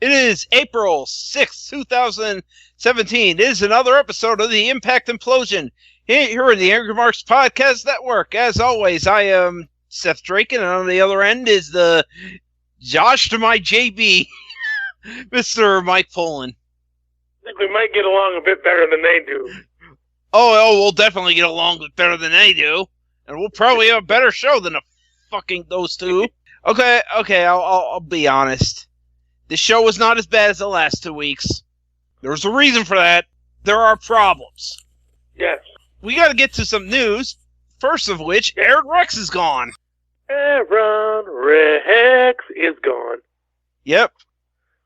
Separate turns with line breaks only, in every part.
It is April 6th, 2017. It is another episode of the Impact Implosion here in the AngryMarks Podcast Network. As always, I am Seth Draken, and on the other end is the Josh to my JB, Mr. Mike Poland.
I think we might get along a bit better than they do.
Oh, we'll definitely get along better than they do, and we'll probably have a better show than those two. Okay, I'll be honest. The show was not as bad as the last 2 weeks. There's a reason for that. There are problems.
Yes. We
got to get to some news. First of which, Aaron Rex is gone.
Aaron Rex is gone.
Yep.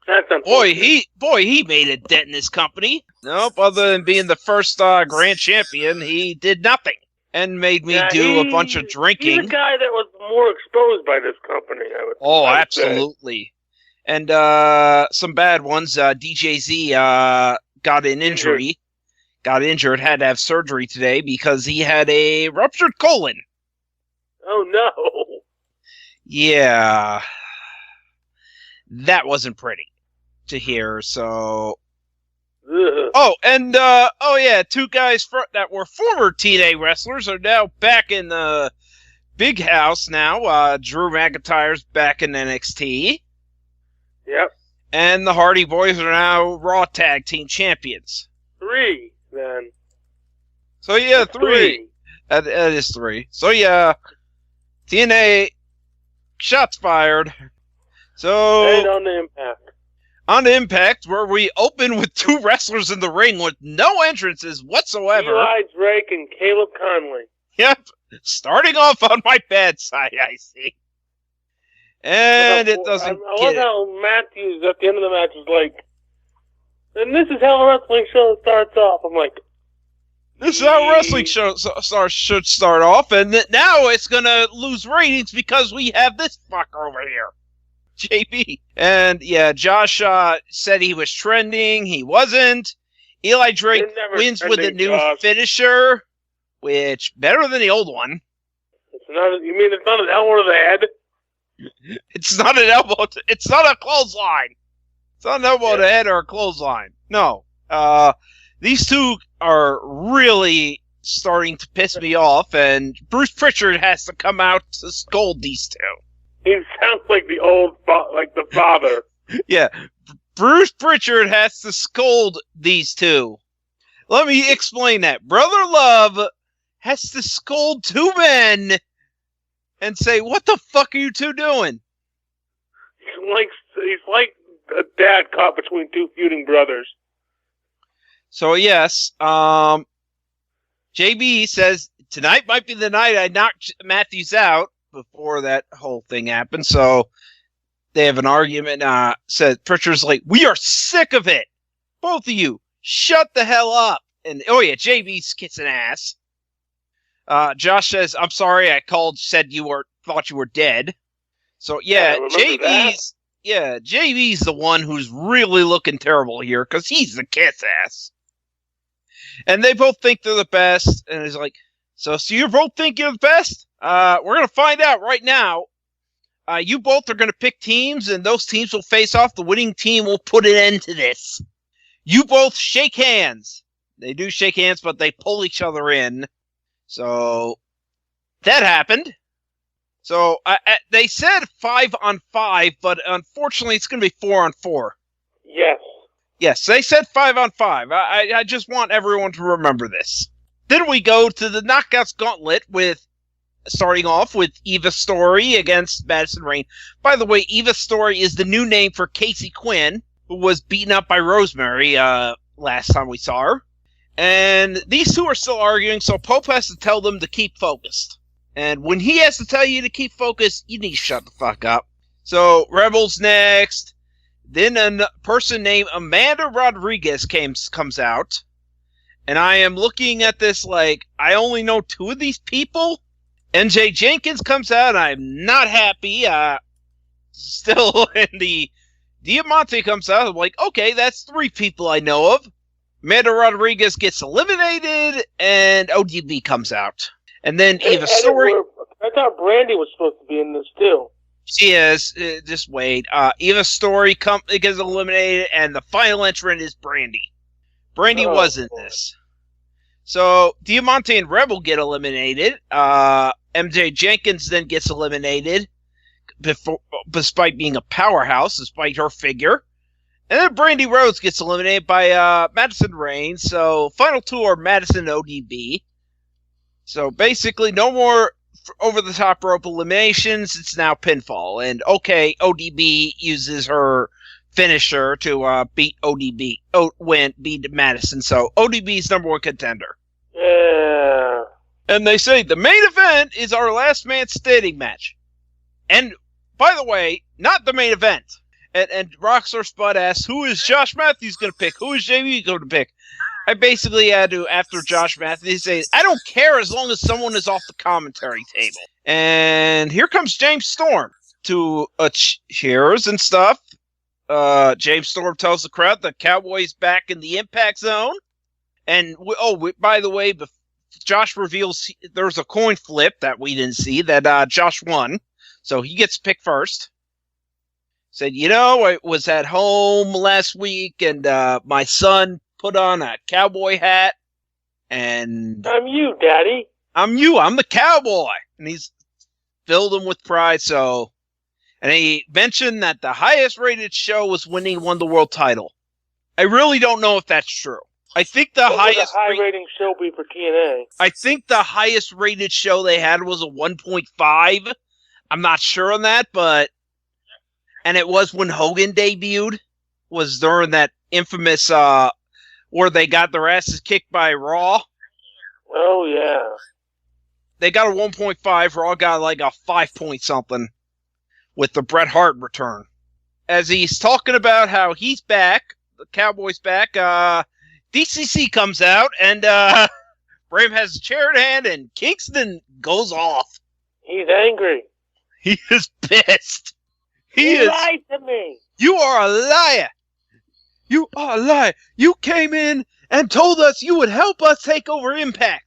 That's unfortunate.
Boy, he made a dent in his company. Nope, other than being the first Grand Champion, he did nothing. And made me do a bunch of drinking.
He's a guy that was more exposed by this company, I would
absolutely.
Say.
And some bad ones. DJZ got an injury. Got injured, had to have surgery today because he had a ruptured colon.
Oh, no.
Yeah. That wasn't pretty to hear, so...
Ugh.
Oh, and, two guys that were former TNA wrestlers are now back in the big house now. Drew McIntyre's back in NXT.
Yep.
And the Hardy Boys are now Raw Tag Team Champions.
3, then.
So, yeah, 3. That is 3. So, yeah, TNA, shots fired. So...
And on the Impact.
On the Impact, where we open with 2 wrestlers in the ring with no entrances whatsoever.
Eli Drake and Caleb Conley.
Yep. Starting off on my bad side, I see. And it doesn't
I love how Matthews at the end of the match is like, and this is how a wrestling show starts off. I'm like,
this is how a wrestling show should start off, and now it's going to lose ratings because we have this fucker over here, JB. And yeah, Josh said he was trending. He wasn't. Eli Drake wins with a new finisher, which better than the old one.
You mean it's not an elbow to the head?
It's not an elbow. It's not a clothesline. It's not an elbow to head or a clothesline. No. These two are really starting to piss me off, and Bruce Pritchard has to come out to scold these two.
He sounds like the father.
Yeah. Bruce Pritchard has to scold these two. Let me explain that. Brother Love has to scold 2 men and say, what the fuck are you two doing?
He's like a dad caught between 2 feuding brothers.
So, yes, JB says, tonight might be the night I knocked Matthews out before that whole thing happened. So, they have an argument. Said Pritchard's like, we are sick of it. Both of you, shut the hell up. And, JB's kissing ass. Josh says, I'm sorry, said thought you were dead. So, JB's the one who's really looking terrible here, because he's the kiss ass. And they both think they're the best, and he's like, so you both think you're the best? We're going to find out right now. You both are going to pick teams, and those teams will face off. The winning team will put an end to this. You both shake hands. They do shake hands, but they pull each other in. So, that happened. So, they said 5-on-5, but unfortunately it's going to be 4-on-4.
Yes.
Yes, they said 5-on-5. I just want everyone to remember this. Then we go to the Knockouts Gauntlet starting off with Eva Story against Madison Rayne. By the way, Eva Story is the new name for Casey Quinn, who was beaten up by Rosemary last time we saw her. And these two are still arguing, so Pope has to tell them to keep focused. And when he has to tell you to keep focused, you need to shut the fuck up. So, Rebel's next. Then a person named Amanda Rodriguez comes out. And I am looking at this like, I only know 2 of these people. NJ Jenkins comes out, and I'm not happy. Still in the... Diamante comes out, I'm like, okay, that's 3 people I know of. Amanda Rodriguez gets eliminated, and ODB comes out. And then Eva Story...
I thought Brandy was supposed to be in this, too.
She is. Just wait. Eva Story gets eliminated, and the final entrant is Brandy. Brandy was in this. So Diamante and Rebel get eliminated. MJ Jenkins then gets eliminated, despite being a powerhouse, despite her figure. And then Brandy Rhodes gets eliminated by Madison Rayne. So final two are Madison and ODB. So basically, no more over-the-top rope eliminations. It's now pinfall. And okay, ODB uses her finisher to beat ODB. Beat Madison. So ODB's #1 contender.
Yeah.
And they say the main event is our last man standing match. And by the way, not the main event. And Rockstar Spud asks, who is Josh Matthews going to pick? Who is JB going to pick? I basically had to, after Josh Matthews, say, I don't care as long as someone is off the commentary table. And here comes James Storm to cheers and stuff. James Storm tells the crowd the Cowboys back in the Impact Zone. And, by the way, Josh reveals there's a coin flip that we didn't see that Josh won. So he gets picked first. Said, I was at home last week and my son put on a cowboy hat and...
I'm you, Daddy.
I'm you. I'm the cowboy. And he's filled him with pride, so... And he mentioned that the highest rated show was when he won the world title. I really don't know if that's true. I think the highest...
high rating show be for TNA?
I think the highest rated show they had was a 1.5. I'm not sure on that, but... And it was when Hogan debuted, was during that infamous, where they got their asses kicked by Raw.
Oh, yeah.
They got a 1.5, Raw got like a 5 point something with the Bret Hart return. As he's talking about how he's back, the Cowboys back, DCC comes out, and Bram has a chair in hand, and Kingston goes off.
He's angry.
He is pissed.
He lied to me.
You are a liar. You are a liar. You came in and told us you would help us take over Impact.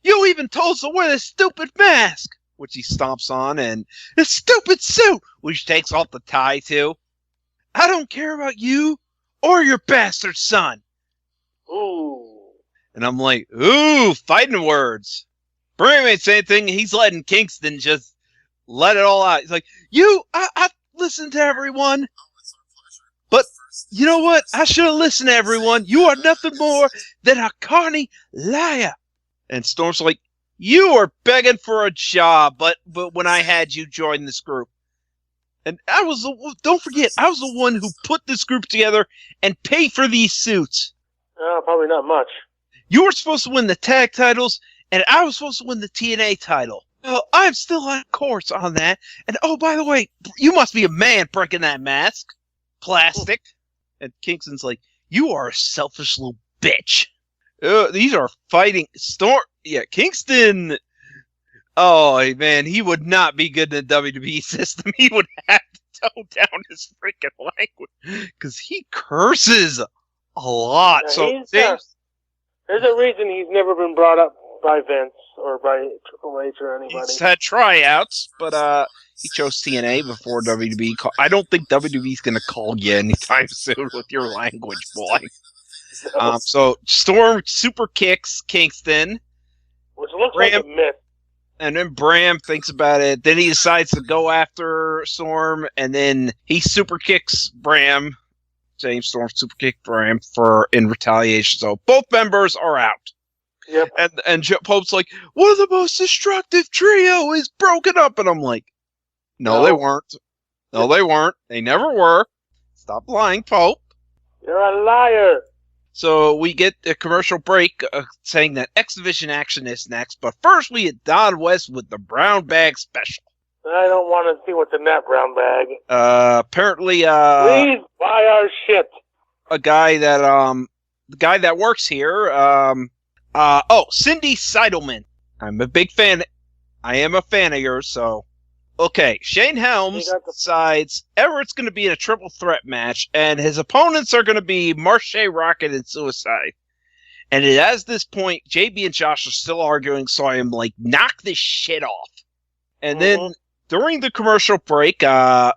You even told us to wear this stupid mask, which he stomps on, and this stupid suit, which he takes off the tie too. I don't care about you or your bastard son.
Ooh.
And I'm like, ooh, fighting words. Bram ain't saying anything. He's letting Kingston just let it all out. He's like, I listened to everyone. But you know what? I should have listened to everyone. You are nothing more than a carny liar. And Storm's like, you are begging for a job, but when I had you join this group. And don't forget, I was the one who put this group together and paid for these suits.
Probably not much.
You were supposed to win the tag titles, and I was supposed to win the TNA title. Well, I'm still on course on that. And oh, by the way, you must be a man breaking that mask. Plastic. And Kingston's like, you are a selfish little bitch. These are fighting Storm. Yeah, Kingston. Oh, man, he would not be good in the WWE system. He would have to tone down his freaking language. Because he curses a lot. So
there's a reason he's never been brought up by Vince or by Triple H or anybody.
He's had tryouts, but he chose TNA before WWE. I don't think WWE's going to call you anytime soon with your language, boy. So Storm super kicks Kingston,
which looks like a myth.
And then Bram thinks about it. Then he decides to go after Storm, and then he super kicks Bram. James Storm super kicked Bram in retaliation. So both members are out.
Yep.
And Pope's like, one of the most destructive trio is broken up. And I'm like, no, they weren't. No, they weren't. They never were. Stop lying, Pope.
You're a liar.
So we get a commercial break saying that X Division action is next. But first we get Don West with the brown bag special.
I don't want to see what's in that brown bag.
Apparently,
please buy our shit.
The guy that works here, Cindy Seidelman. I'm a big fan. I am a fan of yours, so. Okay, Shane Helms decides Everett's going to be in a triple threat match, and his opponents are going to be Marche, Rocket, and Suicide. And at this point, JB and Josh are still arguing, so I am like, knock this shit off. And then During the commercial break, the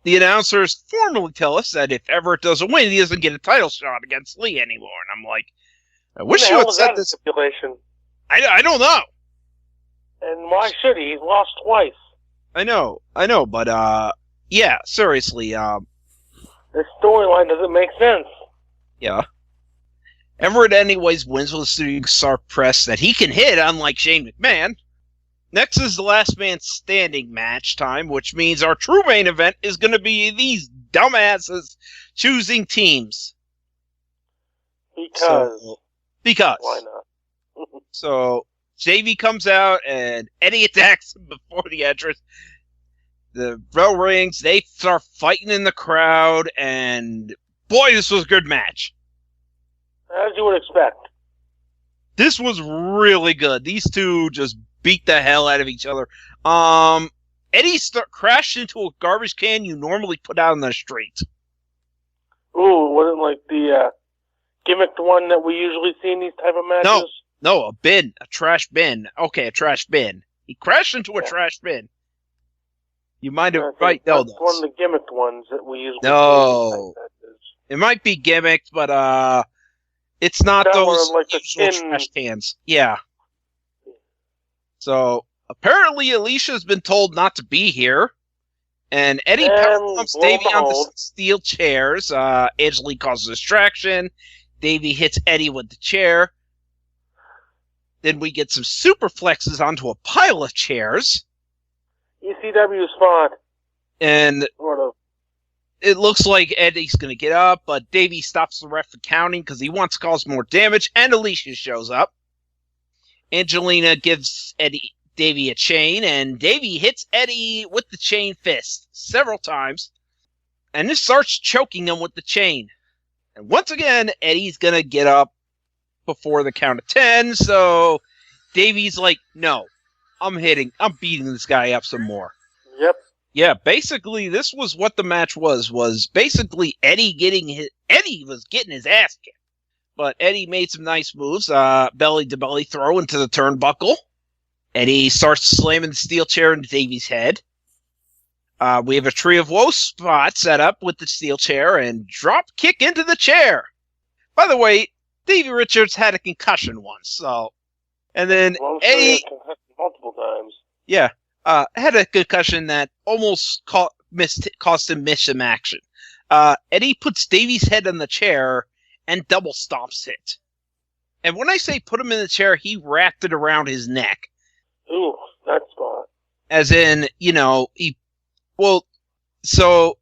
announcers formally tell us that if Everett doesn't win, he doesn't get a title shot against Lee anymore. And I'm like, I wish you had said this.
Stipulation?
I don't know.
And why should he? He's lost twice.
I know, but yeah, seriously,
This storyline doesn't make sense.
yeah. Everett anyways wins with a shooting star press that he can hit, unlike Shane McMahon. Next is the last man standing match time, which means our true main event is going to be these dumbasses choosing teams. Because.
Why not?
So, JV comes out and Eddie attacks him before the entrance. The bell rings, they start fighting in the crowd, and boy, this was a good match.
As you would expect.
This was really good. These two just beat the hell out of each other. Eddie crashed into a garbage can you normally put out on the street.
Ooh, wasn't like the gimmicked one that we usually see in these type of matches?
No, a trash bin. Okay, a trash bin. He crashed into a trash bin. You might have right. No,
that's one of the gimmicked ones that we usually
see. It might be gimmicked, but it's not those
like the
trash cans. Yeah. So apparently Alicia's been told not to be here, and Eddie pumps Davey on the steel chairs. Angelique causes a distraction. Davey hits Eddie with the chair. Then we get some superflexes onto a pile of chairs.
ECW spot.
And
sort of.
It looks like Eddie's going to get up, but Davey stops the ref from counting because he wants to cause more damage, and Alicia shows up. Angelina gives Davey a chain, and Davey hits Eddie with the chain fist several times, and this starts choking him with the chain. And once again, Eddie's going to get up before the count of 10, so Davey's like, no, I'm beating this guy up some more.
Yep.
Yeah, basically, this was what the match was basically Eddie was getting his ass kicked. But Eddie made some nice moves, belly-to-belly throw into the turnbuckle. Eddie starts slamming the steel chair into Davey's head. We have a Tree of Woe spot set up with the steel chair and drop kick into the chair. By the way, Davey Richards had a concussion once, so... And then Eddie...
multiple times.
Yeah. Had a concussion that almost cost him mission action. Eddie puts Davey's head on the chair and double stomps it. And when I say put him in the chair, he wrapped it around his neck.
Ooh, that spot.
As in, so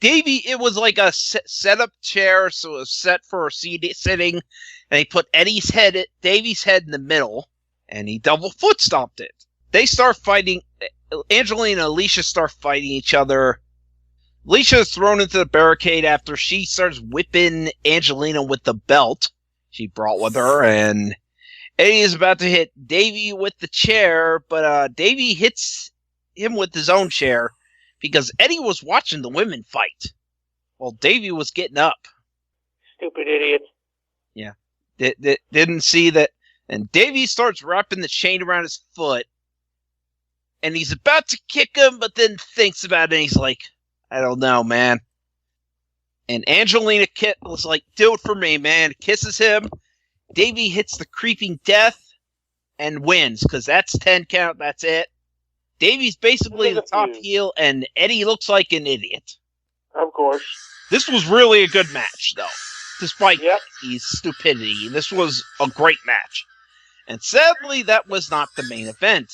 Davey, it was like a set-up chair, so it was set for sitting, and he put Davey's head in the middle, and he double foot stomped it. They start fighting. Angelina and Alicia start fighting each other. Alicia is thrown into the barricade after she starts whipping Angelina with the belt she brought with her, and Eddie is about to hit Davey with the chair, but Davey hits him with his own chair because Eddie was watching the women fight while Davey was getting up.
Stupid idiot.
Yeah. Didn't see that. And Davey starts wrapping the chain around his foot, and he's about to kick him, but then thinks about it, and he's like, I don't know, man. And Angelina was like, do it for me, man. Kisses him. Davey hits the creeping death and wins, because that's 10 count, that's it. Davey's basically the top heel, and Eddie looks like an idiot.
Of course.
This was really a good match, though. Despite his stupidity, this was a great match. And sadly, that was not the main event.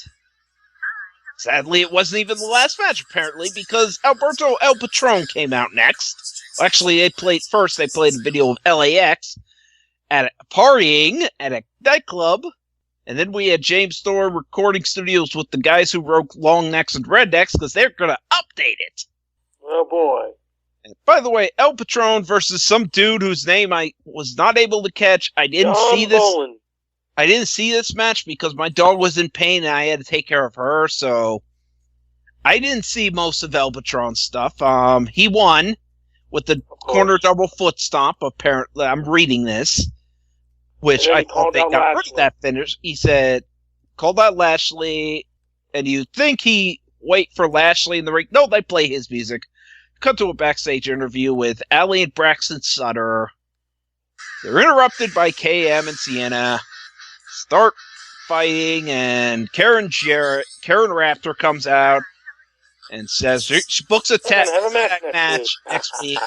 Sadly, it wasn't even the last match, apparently, because Alberto El Patron came out next. Actually, they played a video of LAX partying at a nightclub. And then we had James Storm recording studios with the guys who wrote Long Necks and Rednecks, because they're going to update it.
Oh, boy.
And by the way, El Patron versus some dude whose name I was not able to catch. I didn't see this match because my dog was in pain and I had to take care of her, so I didn't see most of El Patron's stuff. He won with the corner double foot stomp, apparently. I'm reading this, which I thought they got rid of that finish. He said, called out Lashley, and you'd think he wait for Lashley in the ring. No, they play his music. Cut to a backstage interview with Allie and Braxton Sutter. They're interrupted by KM and Sienna. Start fighting, and Karen Raptor comes out and says she books a tag match next week.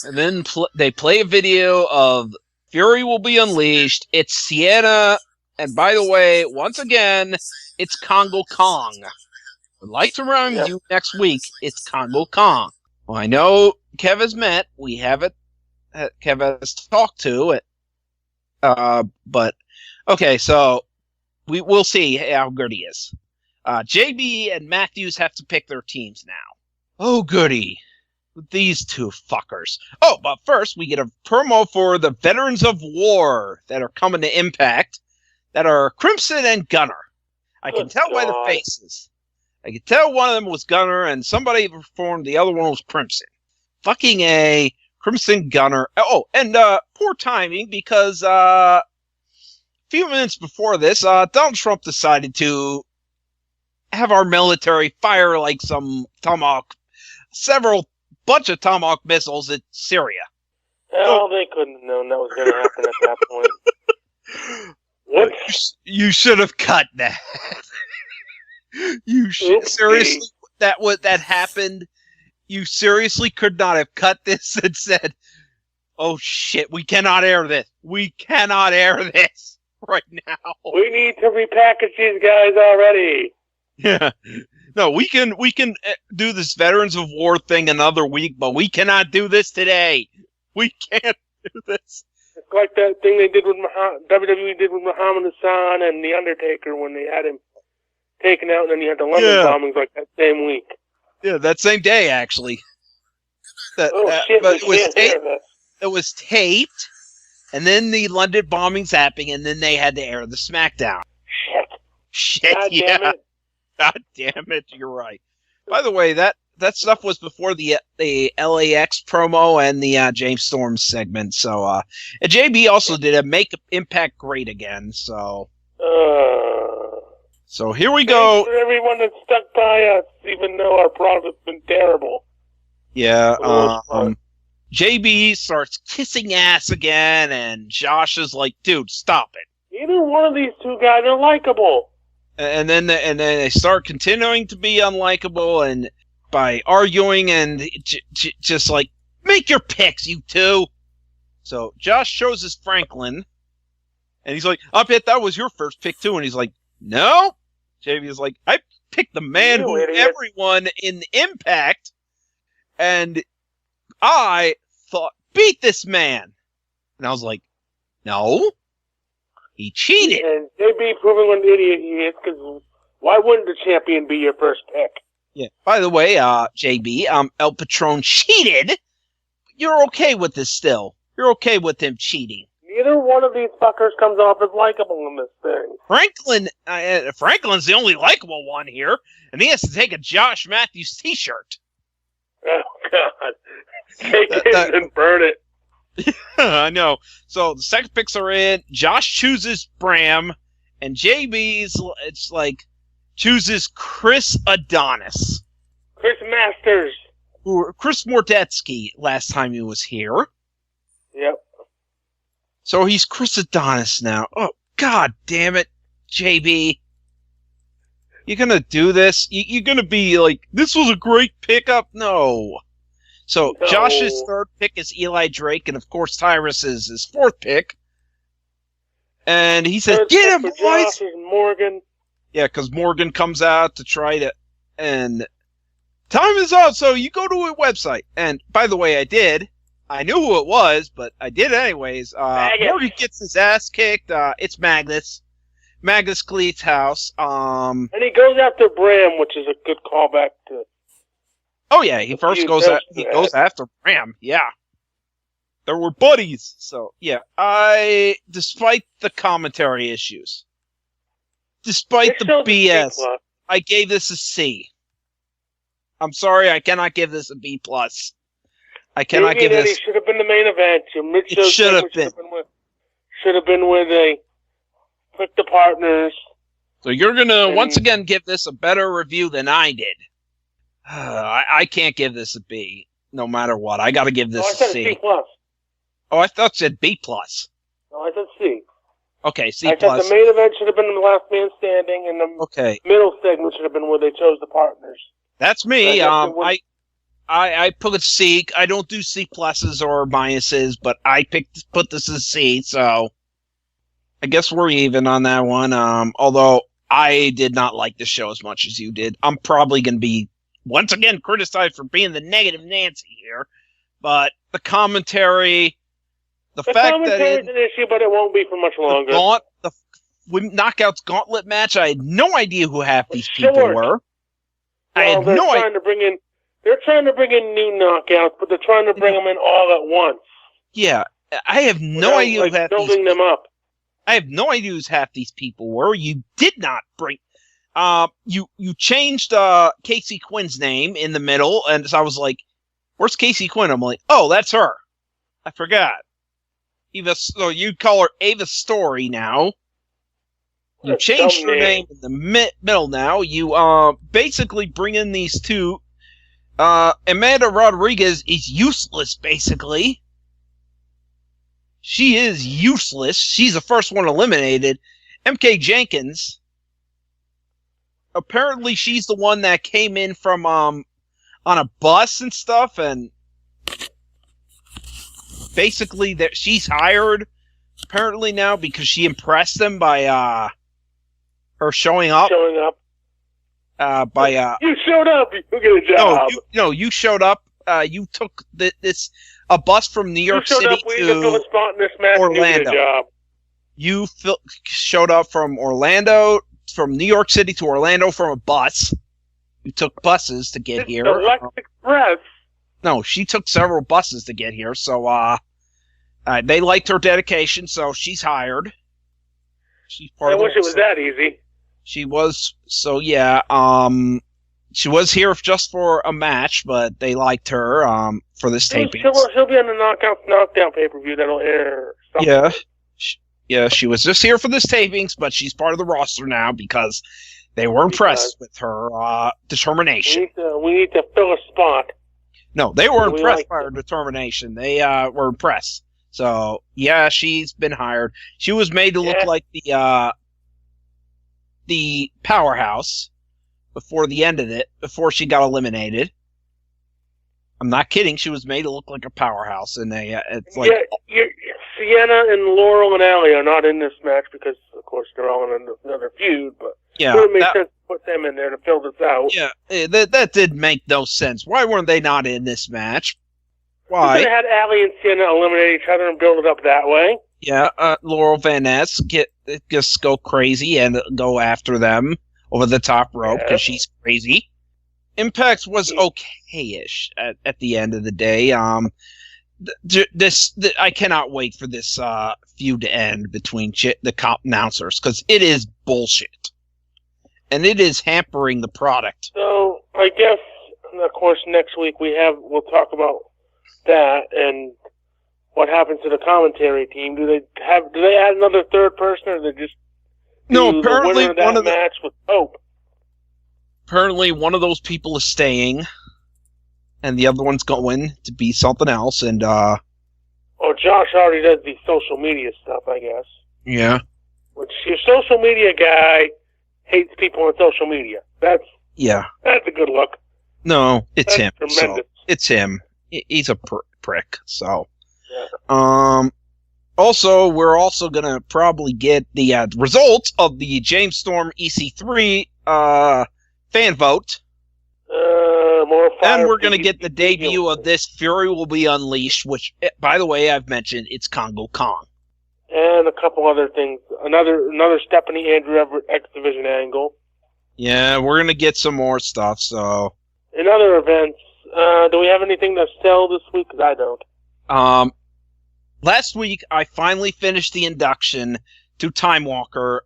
And then they play a video of Fury will be unleashed. It's Sienna, and by the way, once again, it's Congo Kong. I'd like to remind you next week, it's Congo Kong. Well, I know Kev has met. We haven't. Kev has talked to it. But okay, so we'll see how good he is. JB and Matthews have to pick their teams now. Oh, goody. These two fuckers. Oh, but first we get a promo for the Veterans of War that are coming to Impact that are Crimson and Gunner. I can tell by the faces. I can tell one of them was Gunner and somebody performed, the other one was Crimson. Fucking A, Crimson Gunner. Oh, and poor timing because a few minutes before this, Donald Trump decided to have our military fire like some bunch of Tomahawk missiles at Syria.
Oh, they couldn't have known that was going to happen at that point. What?
You should have cut that. Seriously, that happened. You seriously could not have cut this and said, "Oh shit, we cannot air this. We cannot air this right now.
We need to repackage these guys already."
Yeah. No, we can do this Veterans of War thing another week, but we cannot do this today. We can't do this.
It's like that thing they did with WWE did with Muhammad Hassan and The Undertaker when they had him taken out, and then you had the London bombings like that same week.
Yeah, that same day, actually.
Shit,
but it was taped, and then the London bombings happened, and then they had to air the SmackDown. Shit,
God
yeah.
damn it.
God damn it, you're right. By the way, that stuff was before the LAX promo and the James Storm segment. So, and JB also did a Make Impact Great Again. So here we go.
Thanks for everyone that stuck by us, even though our product's been terrible.
Yeah. JB starts kissing ass again, and Josh is like, "Dude, stop it."
Either one of these two guys are likable.
And then they start continuing to be unlikable, and by arguing and just like, make your picks, you two. So Josh chooses Franklin, and he's like, I bet that was your first pick too. And he's like, no. JB is like, I picked the man who everyone in Impact, and I thought beat this man. And I was like, no. He cheated.
And JB proving what an idiot he is, because why wouldn't the champion be your first pick?
Yeah. By the way, JB, El Patron cheated. You're okay with this still. You're okay with him cheating.
Neither one of these fuckers comes off as likable in this thing.
Franklin's the only likable one here, and he has to take a Josh Matthews t-shirt.
Oh, God. Take it and burn it.
I know. So the second picks are in. Josh chooses Bram, and JB's chooses Chris Adonis.
Chris Masters.
Chris Mordetsky last time he was here.
Yep.
So he's Chris Adonis now. Oh, God damn it, JB. You're gonna do this? You're gonna be like, this was a great pickup? No. So
no.
Josh's third pick is Eli Drake, and of course Tyrus is his fourth pick. And he says, "Get him, boys!"
Josh is Morgan.
Yeah, because Morgan comes out to try to, and time is up. So you go to a website, and by the way, I knew who it was, but I did anyways. Morgan gets his ass kicked. It's Magnus Cleat's house.
And he goes after Bram, which is a good callback to.
Oh yeah, he goes after Bram. Yeah, there were buddies. So yeah, despite the commentary issues, despite the BS, I gave this a C. I'm sorry, I cannot give this a B+. I cannot give this.
It should have been the main event.
It should have been.
Should have been where they put the partners.
So you're gonna once again give this a better review than I did. I can't give this a B, no matter what. I got to give this
I
a
said
C.
C plus.
Oh, I thought you said B plus.
No, I said C.
Okay, C
I
plus.
said the main event should have been the last man standing, and the middle segment should have been where they chose the partners.
That's me. I put a C. I don't do C pluses or minuses, but I put this as C, so I guess we're even on that one. Although I did not like the show as much as you did. I'm probably going to be once again criticized for being the negative Nancy here, but the commentary, the fact that
it's an issue, but it won't be for much longer.
The Knockouts Gauntlet match, I had no idea who half these people were. I had no idea.
They're trying to bring in new knockouts, but they're trying to bring them in all at once.
Yeah, I have no idea who half
building them up.
I have no idea who half these people were. You did not bring. You changed Casey Quinn's name in the middle, and so I was like, "Where's Casey Quinn?" I'm like, "Oh, that's her. I forgot." So you call her Ava Story now. You changed her name in the middle now. You basically bring in these two. Amanda Rodriguez is useless, basically. She is useless. She's the first one eliminated. MK Jenkins. Apparently, she's the one that came in from on a bus and stuff, and basically that she's hired apparently now because she impressed them by her showing up.
You showed up. You get a job.
You showed up. You took a bus from New York City to Orlando. You showed up from New York City to Orlando from a bus. You took buses to get here.
Select Express.
No, she took several buses to get here. So they liked her dedication, so she's hired. She's part of
I wish it was that easy.
She was, so yeah, she was here just for a match, but they liked her, for this taping.
She'll be on the Knockdown pay-per-view that'll air sometime.
Yeah, she was just here for this tapings, but she's part of the roster now because they were impressed with her, determination.
We need to fill a spot.
No, they were impressed by her determination. They, were impressed. So, yeah, she's been hired. She was made to look like the powerhouse before the end of it, before she got eliminated. I'm not kidding. She was made to look like a powerhouse, and it's like
Sienna and Laurel and Allie are not in this match because, of course, they're all in another feud. But it would make sense to put them in there to fill this out.
Yeah, that did make no sense. Why weren't they not in this match? Why?
They had Allie and Sienna eliminate each other and build it up that way.
Yeah, Laurel Van Ness just go crazy and go after them over the top rope because she's crazy. Impact was okay-ish at the end of the day. I cannot wait for this feud to end between the announcers because it is bullshit, and it is hampering the product.
So I guess, of course, next week we'll talk about that and what happens to the commentary team. Do they add another third person, or they just
apparently one of the
match with Hope?
Apparently, one of those people is staying, and the other one's going to be something else. And
Josh already does the social media stuff, I guess.
Yeah.
Which your social media guy hates people on social media. That's a good look.
No, it's him.
Tremendous.
So it's him. He's a prick. So. Yeah. Also, we're also gonna probably get the results of the James Storm EC3 fan vote. And we're going to get the debut of this Fury Will Be Unleashed, which, by the way, I've mentioned, it's Congo Kong.
And a couple other things. Another Stephanie Andrew Everett X Division angle.
Yeah, we're going to get some more stuff, so.
In other events, do we have anything to sell this week? Because I don't.
Last week, I finally finished the induction to Time Walker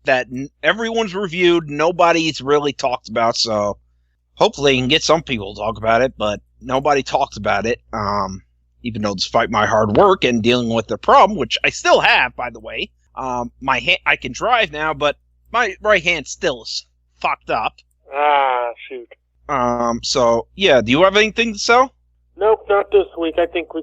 that everyone's reviewed, nobody's really talked about, so hopefully you can get some people to talk about it, but nobody talks about it, even though despite my hard work and dealing with the problem, which I still have, by the way. I can drive now, but my right hand still is fucked up.
Ah, shoot.
So yeah, do you have anything to sell?
Nope, not this week. I think we